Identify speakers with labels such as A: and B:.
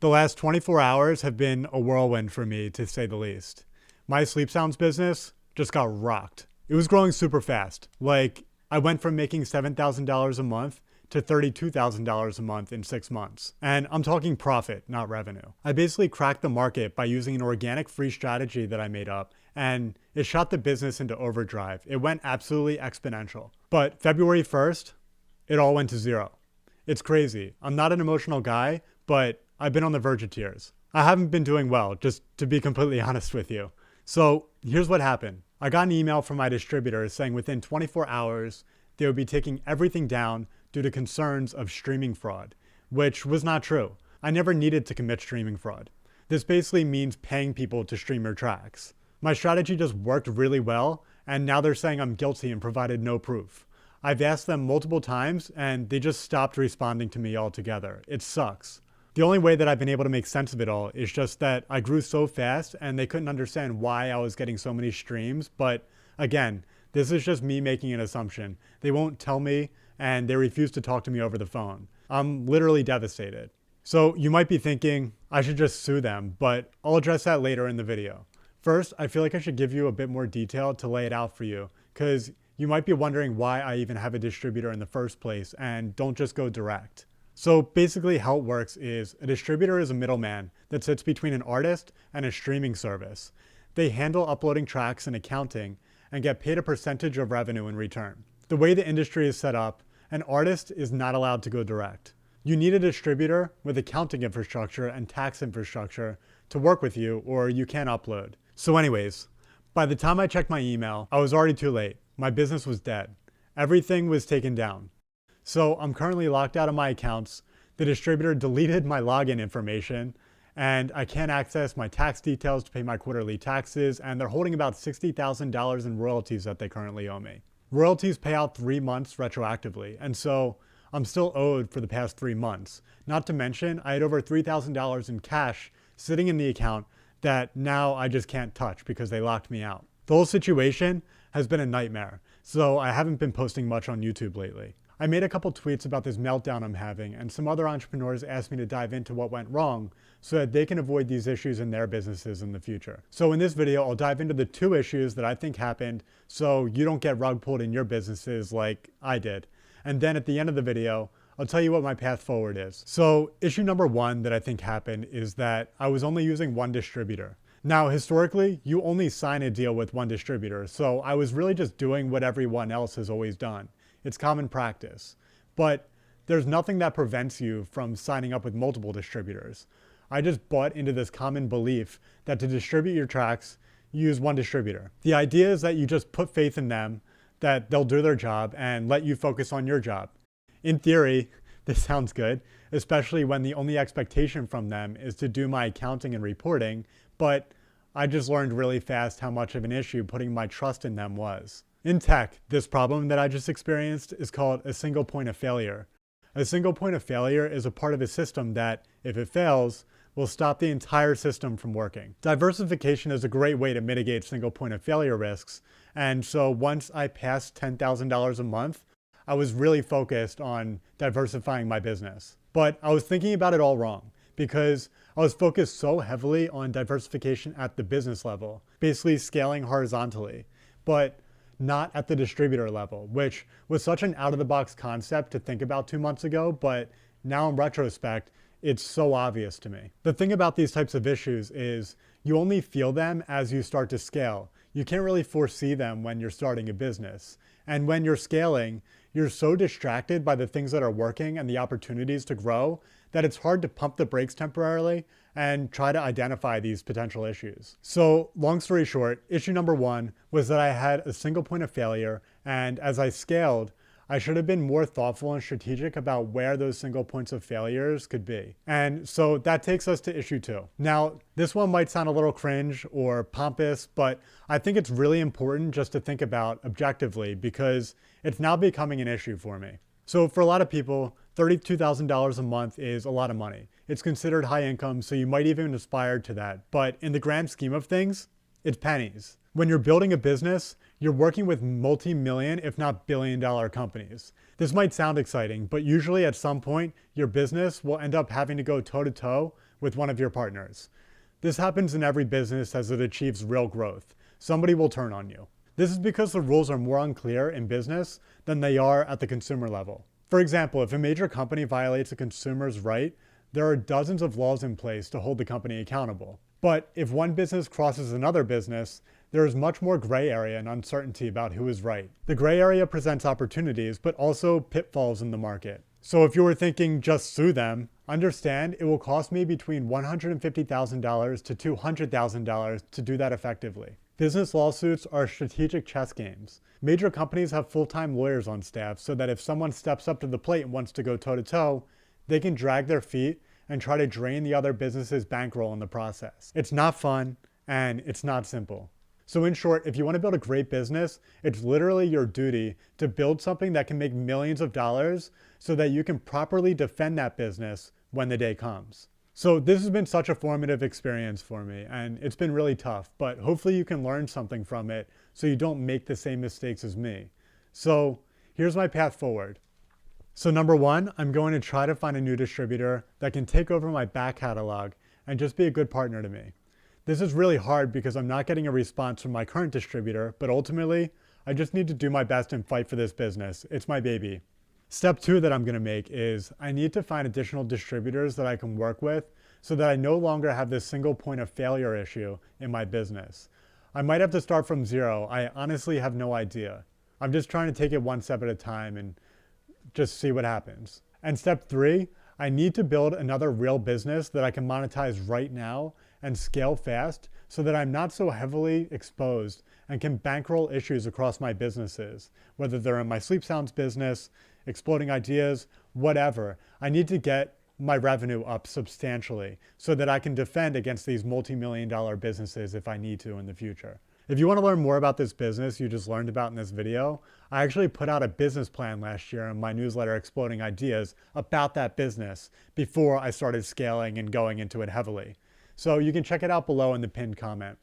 A: The last 24 hours have been a whirlwind for me, to say the least. My sleep sounds business just got rocked. It was growing super fast. Like, I went from making $7,000 a month to $32,000 a month in 6 months. And I'm talking profit, not revenue. I basically cracked the market by using an organic free strategy that I made up, and it shot the business into overdrive. It went absolutely exponential. But February 1st, it all went to zero. It's crazy. I'm not an emotional guy, but I've been on the verge of tears. I haven't been doing well, just to be completely honest with you. So here's what happened. I got an email from my distributor saying within 24 hours, they would be taking everything down due to concerns of streaming fraud, which was not true. I never needed to commit streaming fraud. This basically means paying people to stream your tracks. My strategy just worked really well, and now they're saying I'm guilty and provided no proof. I've asked them multiple times, and they just stopped responding to me altogether. It sucks. The only way that I've been able to make sense of it all is just that I grew so fast and they couldn't understand why I was getting so many streams. But again, this is just me making an assumption. They won't tell me and they refuse to talk to me over the phone. I'm literally devastated. So you might be thinking I should just sue them, but I'll address that later in the video. First, I feel like I should give you a bit more detail to lay it out for you, because you might be wondering why I even have a distributor in the first place and don't just go direct. So basically how it works is a distributor is a middleman that sits between an artist and a streaming service. They handle uploading tracks and accounting and get paid a percentage of revenue in return. The way the industry is set up, an artist is not allowed to go direct. You need a distributor with accounting infrastructure and tax infrastructure to work with you, or you can't upload. So anyways, by the time I checked my email, I was already too late. My business was dead. Everything was taken down. So I'm currently locked out of my accounts. The distributor deleted my login information and I can't access my tax details to pay my quarterly taxes, and they're holding about $60,000 in royalties that they currently owe me. Royalties pay out 3 months retroactively, and so I'm still owed for the past 3 months. Not to mention, I had over $3,000 in cash sitting in the account that now I just can't touch because they locked me out. The whole situation has been a nightmare, so I haven't been posting much on YouTube lately. I made a couple tweets about this meltdown I'm having, and some other entrepreneurs asked me to dive into what went wrong so that they can avoid these issues in their businesses in the future. So in this video, I'll dive into the 2 issues that I think happened so you don't get rug pulled in your businesses like I did. And then at the end of the video, I'll tell you what my path forward is. So issue number 1 that I think happened is that I was only using one distributor. Now, historically, you only sign a deal with one distributor, so I was really just doing what everyone else has always done. It's common practice. But there's nothing that prevents you from signing up with multiple distributors. I just bought into this common belief that to distribute your tracks, you use one distributor. The idea is that you just put faith in them, that they'll do their job and let you focus on your job. In theory, this sounds good, especially when the only expectation from them is to do my accounting and reporting, but I just learned really fast how much of an issue putting my trust in them was. In tech, this problem that I just experienced is called a single point of failure. A single point of failure is a part of a system that, if it fails, will stop the entire system from working. Diversification is a great way to mitigate single point of failure risks, and so once I passed $10,000 a month, I was really focused on diversifying my business. But I was thinking about it all wrong, because I was focused so heavily on diversification at the business level, basically scaling horizontally, but not at the distributor level, which was such an out-of-the-box concept to think about 2 months ago, but now in retrospect, it's so obvious to me. The thing about these types of issues is you only feel them as you start to scale. You can't really foresee them when you're starting a business. And when you're scaling, you're so distracted by the things that are working and the opportunities to grow that it's hard to pump the brakes temporarily and try to identify these potential issues. So long story short, issue number 1 was that I had a single point of failure, and as I scaled, I should have been more thoughtful and strategic about where those single points of failures could be. And so that takes us to issue 2. Now, this one might sound a little cringe or pompous, but I think it's really important just to think about objectively because it's now becoming an issue for me. So for a lot of people, $32,000 a month is a lot of money. It's considered high income, so you might even aspire to that. But in the grand scheme of things, it's pennies. When you're building a business, you're working with multi-million, if not billion-dollar companies. This might sound exciting, but usually at some point, your business will end up having to go toe-to-toe with one of your partners. This happens in every business as it achieves real growth. Somebody will turn on you. This is because the rules are more unclear in business than they are at the consumer level. For example, if a major company violates a consumer's right, there are dozens of laws in place to hold the company accountable. But if one business crosses another business, there is much more gray area and uncertainty about who is right. The gray area presents opportunities, but also pitfalls in the market. So if you were thinking just sue them, understand it will cost me between $150,000 to $200,000 to do that effectively. Business lawsuits are strategic chess games. Major companies have full-time lawyers on staff so that if someone steps up to the plate and wants to go toe-to-toe, they can drag their feet and try to drain the other business's bankroll in the process. It's not fun and it's not simple. So in short, if you want to build a great business, it's literally your duty to build something that can make millions of dollars so that you can properly defend that business when the day comes. So this has been such a formative experience for me, and it's been really tough, but hopefully you can learn something from it so you don't make the same mistakes as me. So here's my path forward. So number one, I'm going to try to find a new distributor that can take over my back catalog and just be a good partner to me. This is really hard because I'm not getting a response from my current distributor, but ultimately, I just need to do my best and fight for this business. It's my baby. Step two that I'm going to make is I need to find additional distributors that I can work with so that I no longer have this single point of failure issue in my business. I might have to start from zero. I honestly have no idea. I'm just trying to take it one step at a time and just see what happens. And step three, I need to build another real business that I can monetize right now and scale fast so that I'm not so heavily exposed and can bankroll issues across my businesses, whether they're in my sleep sounds business, exploding ideas, whatever. I need to get my revenue up substantially so that I can defend against these multi-million-dollar businesses if I need to in the future. If you want to learn more about this business you just learned about in this video, I actually put out a business plan last year in my newsletter, Exploding Ideas, about that business before I started scaling and going into it heavily. So you can check it out below in the pinned comment.